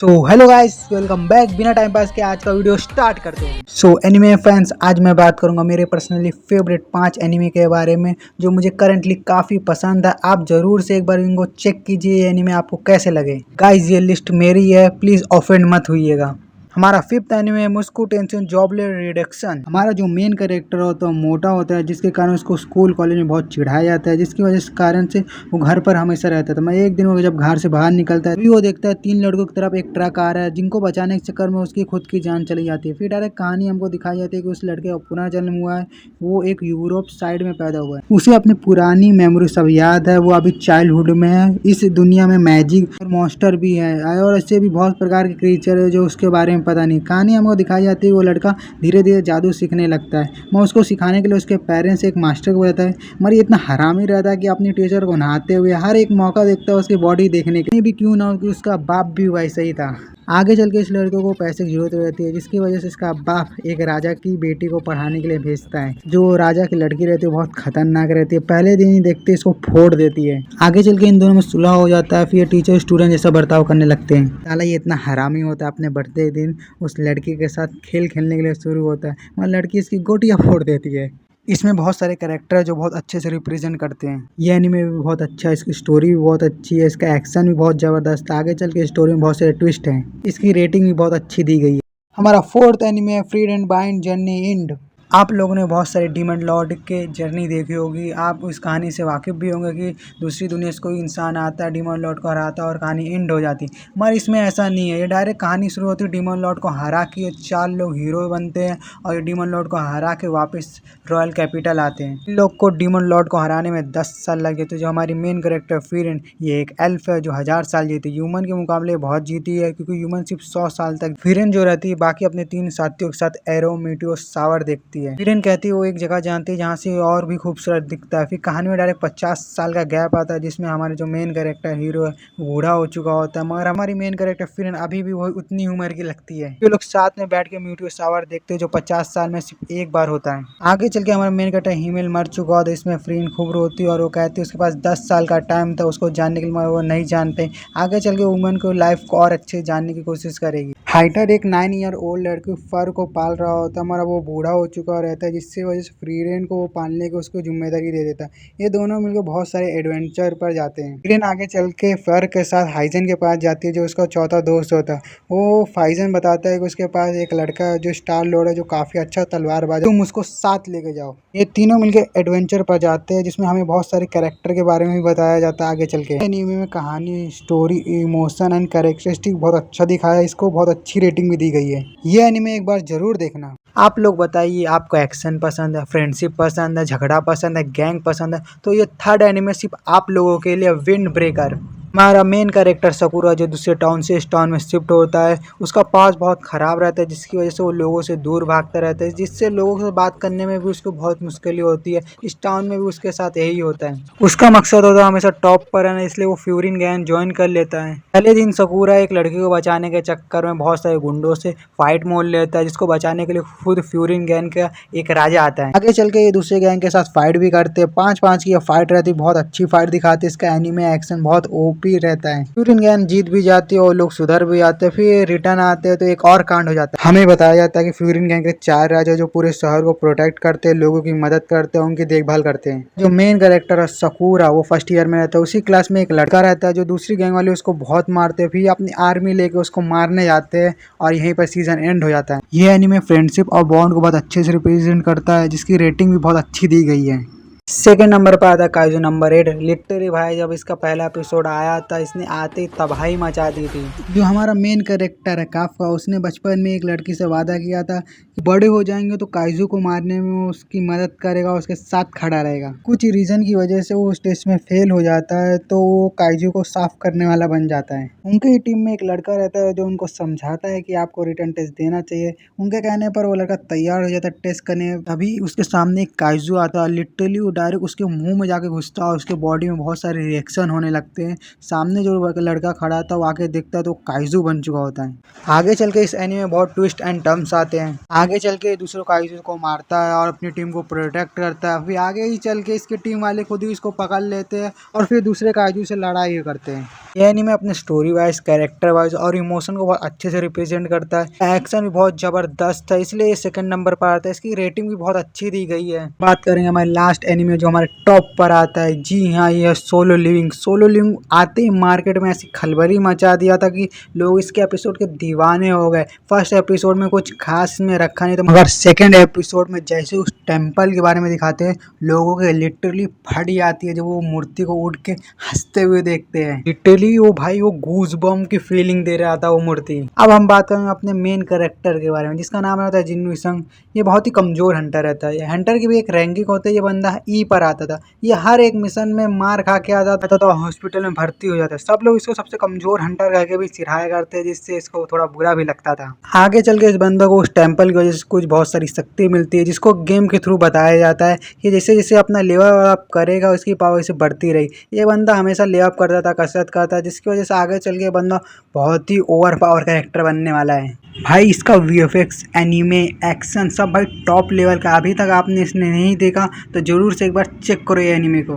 तो hello guys, welcome back. बिना time pass के आज का वीडियो स्टार्ट करते हैं। एनीमे फैंस, आज मैं बात करूंगा मेरे पर्सनली फेवरेट 5 एनीमे के बारे में जो मुझे करंटली काफ़ी पसंद है। आप ज़रूर से एक बार इनको चेक कीजिए, ये एनीमे आपको कैसे लगे। गाइस, ये लिस्ट मेरी है, प्लीज़ ऑफेंड मत हुइएगा। हमारा फिफ्थ एनीमे है मुस्कू टेंशन जॉबले रिडक्शन। हमारा जो मेन कैरेक्टर होता है मोटा होता है, जिसके कारण उसको स्कूल कॉलेज में बहुत चिढ़ाया जाता है, जिसकी वजह से कारण से वो घर पर हमेशा रहता था। मैं एक दिन वो जब घर से बाहर निकलता है तभी वो देखता है 3 लड़कों की तरफ एक ट्रक आ रहा है, जिनको बचाने के चक्कर में उसकी खुद की जान चली जाती है। फिर डायरेक्ट कहानी हमको दिखाई जाती है कि उस लड़के का पुनः जन्म हुआ है, वो एक यूरोप साइड में पैदा हुआ है। उसे अपनी पुरानी मेमोरी सब याद है, वो अभी चाइल्डहुड में है। इस दुनिया में मैजिक और मॉन्स्टर भी है और ऐसे भी बहुत प्रकार के क्रिएचर है जो उसके बारे में पता नहीं। कहानी हमको दिखाई जाती है वो लड़का धीरे धीरे जादू सीखने लगता है। मैं उसको सिखाने के लिए उसके पेरेंट्स एक मास्टर को बताता है, मगर ये इतना हरामी रहता है कि अपनी टीचर को नहाते हुए हर एक मौका देखता है उसकी बॉडी देखने के लिए, भी क्यों ना हो कि उसका बाप भी वैसा ही था। आगे चल के इस लड़के को पैसे की जरूरत रहती है, जिसकी वजह से इसका बाप एक राजा की बेटी को पढ़ाने के लिए भेजता है। जो राजा की लड़की रहती है बहुत खतरनाक रहती है, पहले दिन ही देखते इसको फोड़ देती है। आगे चल के इन दोनों में सुलह हो जाता है, फिर टीचर स्टूडेंट जैसा बर्ताव करने लगते हैं। साला ये इतना हरामी होता है, अपने बर्थडे दिन उस लड़की के साथ खेल खेलने के लिए शुरू होता है, मगर लड़की इसकी गोटियां फोड़ देती है। इसमें बहुत सारे कैरेक्टर है जो बहुत अच्छे से रिप्रेजेंट करते हैं। ये एनीमे भी बहुत अच्छा है, इसकी स्टोरी भी बहुत अच्छी है, इसका एक्शन भी बहुत ज़बरदस्त है। आगे चल के स्टोरी में बहुत सारे ट्विस्ट हैं। इसकी रेटिंग भी बहुत अच्छी दी गई है। हमारा फोर्थ एनीमे है freed and bind journey end. आप लोगों ने बहुत सारे डीमन लॉर्ड के जर्नी देखी होगी, आप इस कहानी से वाकिफ़ भी होंगे कि दूसरी दुनिया से कोई इंसान आता है, डीमन लॉर्ड को हराता है और कहानी एंड हो जाती है। मगर इसमें ऐसा नहीं है, ये डायरेक्ट कहानी शुरू होती है डीमन लॉर्ड को हरा के 4 लोग हीरो बनते हैं और ये डीमन लॉर्ड को हरा के वापस रॉयल कैपिटल आते हैं। इन लोग को डीमन लॉर्ड को हराने में 10 साल लगे। तो जो हमारी मेन कैरेक्टर फिरेन, ये एक एल्फ है जो 1000 साल जीती। ह्यूमन के मुकाबले बहुत जीती है, क्योंकि ह्यूमन सिर्फ 100 साल तक। फिरेन जो रहती है बाकी अपने 3 साथियों के साथ एरो मीटियो सावर देखती है। फिरेन कहती है वो एक जगह जानती है जहाँ से और भी खूबसूरत दिखता है। फिर कहानी में डायरेक्ट 50 साल का गैप आता है, जिसमें हमारे जो मेन कैरेक्टर हीरो है वो बूढ़ा हो चुका होता है, मगर हमारी मेन कैरेक्टर फिरेन अभी भी वही उतनी उम्र की लगती है। ये लोग साथ में बैठ के मीटियो सावर देखते हैं जो 50 साल में सिर्फ एक बार होता है। आगे चल के हमारा मेन कैरेक्टर हीमेल मर चुका होता है, इसमें फिरेन खूब रोती है और वो कहती है उसके पास 10 साल का टाइम था उसको जानने के लिए, मगर वो नहीं जान पाई। आगे चल के वुमन को लाइफ को और अच्छे जानने की कोशिश करेगी। हाइटर एक 9 ईयर ओल्ड लड़की फर को पाल रहा होता है, मगर वो बूढ़ा हो चुका रहता है, जिससे वजह से फ्रीरेन को वो पालने की उसको जिम्मेदारी दे देता है। ये दोनों मिलकर बहुत सारे एडवेंचर पर जाते हैं। फ्रीरेन आगे चल के फर के साथ हाइजन के पास जाती है जो उसका चौथा दोस्त होता है। वो फाइजन बताता है कि उसके पास एक लड़का है जो स्टार लॉर्ड है, जो काफी अच्छा तलवारबाज है, तुम उसको साथ लेके जाओ। ये तीनों मिलकर एडवेंचर पर जाते हैं, जिसमें हमें बहुत सारे कैरेक्टर के बारे में भी बताया जाता है। आगे चल के एनीमे में कहानी, स्टोरी, इमोशन एंड कैरेक्टरिस्टिक बहुत अच्छा दिखाया है, इसको बहुत अच्छी रेटिंग भी दी गई है। ये एनीमे एक बार जरूर देखना। आप लोग बताइए, आपको एक्शन पसंद है, फ्रेंडशिप पसंद है, झगड़ा पसंद है, गैंग पसंद है? तो ये थर्ड एनीमे सिर्फ आप लोगों के लिए, विंड ब्रेकर। हमारा मेन कैरेक्टर सकुरा जो दूसरे टाउन से इस टाउन में शिफ्ट होता है, उसका पास बहुत ख़राब रहता है, जिसकी वजह से वो लोगों से दूर भागता रहता है, जिससे लोगों से बात करने में भी उसको बहुत मुश्किल होती है। इस टाउन में भी उसके साथ यही होता है। उसका मकसद होता है हमेशा टॉप पर रहना, इसलिए वो फ्यूरिन गैंग ज्वाइन कर लेता है। पहले दिन सकुरा एक लड़की को बचाने के चक्कर में बहुत सारे गुंडों से फाइट मोल लेता है, जिसको बचाने के लिए खुद फ्यूरिन गैंग का एक राजा आता है। आगे चल के ये दूसरे गैंग के साथ फाइट भी करते हैं। 5-5 की फाइट रहती है, बहुत अच्छी फाइट दिखाती है। इसका एनीमे एक्शन बहुत ओपी रहता है। फ्यूरिन गैंग जीत भी जाती है और लोग सुधर भी आते हैं, फिर रिटर्न आते हैं तो एक और कांड हो जाता है। हमें बताया जाता है कि फ्यूरिन गैंग के 4 राजा जो पूरे शहर को प्रोटेक्ट करते हैं, लोगों की मदद करते हैं, उनकी देखभाल करते हैं। जो मेन कैरेक्टर है सकुरा, वो फर्स्ट ईयर में रहता है। उसी क्लास में एक लड़का रहता है जो दूसरी गैंग वाले उसको बहुत मारते हैं, फिर अपनी आर्मी लेके उसको मारने जाते हैं और यहीं पर सीजन एंड हो जाता है। ये एनीमे फ्रेंडशिप और बॉन्ड को बहुत अच्छे से रिप्रेजेंट करता है, जिसकी रेटिंग भी बहुत अच्छी दी गई है। सेकेंड नंबर पर आता है काइजू नंबर 8। लिटरली भाई जब इसका पहला एपिसोड आया था, इसने आते ही तबाही मचा दी थी। जो हमारा मेन कैरेक्टर है काफका, उसने बचपन में एक लड़की से वादा किया था कि बड़े हो जाएंगे तो काइजू को मारने में वो उसकी मदद करेगा, उसके साथ खड़ा रहेगा। कुछ रीजन की वजह से वो उस टेस्ट में फेल हो जाता है, तो वो काइजू को साफ करने वाला बन जाता है। उनके ही टीम में एक लड़का रहता है जो उनको समझाता है कि आपको रिटर्न टेस्ट देना चाहिए। उनके कहने पर वो लड़का तैयार हो जाता है टेस्ट करने, तभी उसके सामने एक काइजू आता है। लिटरली वो डायरेक्ट उसके मुंह में जाके घुसता है और उसके बॉडी में बहुत सारे रिएक्शन होने लगते हैं। सामने जो लड़का खड़ा था वो आके देखता है तो काइजू बन चुका होता है। आगे चल के इस एनीमे में बहुत ट्विस्ट एंड टर्न्स आते हैं। आगे चल के दूसरों काइजू को मारता है और अपनी टीम को प्रोटेक्ट करता है। फिर आगे ही चल के इसके टीम वाले खुद ही इसको पकड़ लेते हैं और फिर दूसरे काइजू से लड़ाई करते हैं। ये एनीमे अपने स्टोरी वाइज, कैरेक्टर वाइज और इमोशन को बहुत अच्छे से रिप्रेजेंट करता है। एक्शन भी बहुत जबरदस्त है, इसलिए ये सेकंड नंबर पर आता है। इसकी रेटिंग भी बहुत अच्छी दी गई है। बात करेंगे हमारे लास्ट एनीमे जो हमारे टॉप पर आता है। जी हाँ, ये है सोलो लिविंग। सोलो लिविंग आते ही मार्केट में ऐसी खलबली मचा दिया था कि लोग इसके एपिसोड के दीवाने हो गए। फर्स्ट एपिसोड में कुछ खास में रखा नहीं था, मगर सेकंड एपिसोड में जैसे उस टेम्पल के बारे में दिखाते हैं, लोगों के लिटरली फट जाती है जब वो मूर्ति को उठ के हंसते हुए देखते हैं। लिटरली वो भाई वो गूज बम की फीलिंग दे रहा था वो मूर्ति। अब हम बात करेंगे अपने मेन कैरेक्टर के बारे में, जिसका नाम रहता है जिन्नू संग। ये बहुत ही कमजोर हंटर रहता है। हंटर की भी एक रैंकिंग होती है। ये बंदा ई पर आता था। ये हर एक मिशन में मार खा के आ जाता था, हॉस्पिटल में भर्ती हो जाता है। सब लोग इसको सबसे कमजोर हंटर करके भी चिढ़ाया करते हैं, जिससे इसको थोड़ा बुरा भी लगता था। आगे चल के इस बंदे को उस टेम्पल की वजह से कुछ बहुत सारी शक्ति मिलती है, जिसको गेम के थ्रू बताया जाता है कि जैसे जैसे अपना लेवल अप करेगा उसकी पावर से बढ़ती रही। ये बंदा हमेशा लेवअप करता था, कसरत करता था, जिसकी वजह से आगे चल के बंदा बहुत ही ओवर पावर कैरेक्टर बनने वाला है। भाई इसका वीएफएक्स, एनीमे, एक्शन सब भाई टॉप लेवल का। अभी तक आपने इसने नहीं देखा तो जरूर से एक बार चेक करो ये एनीमे को।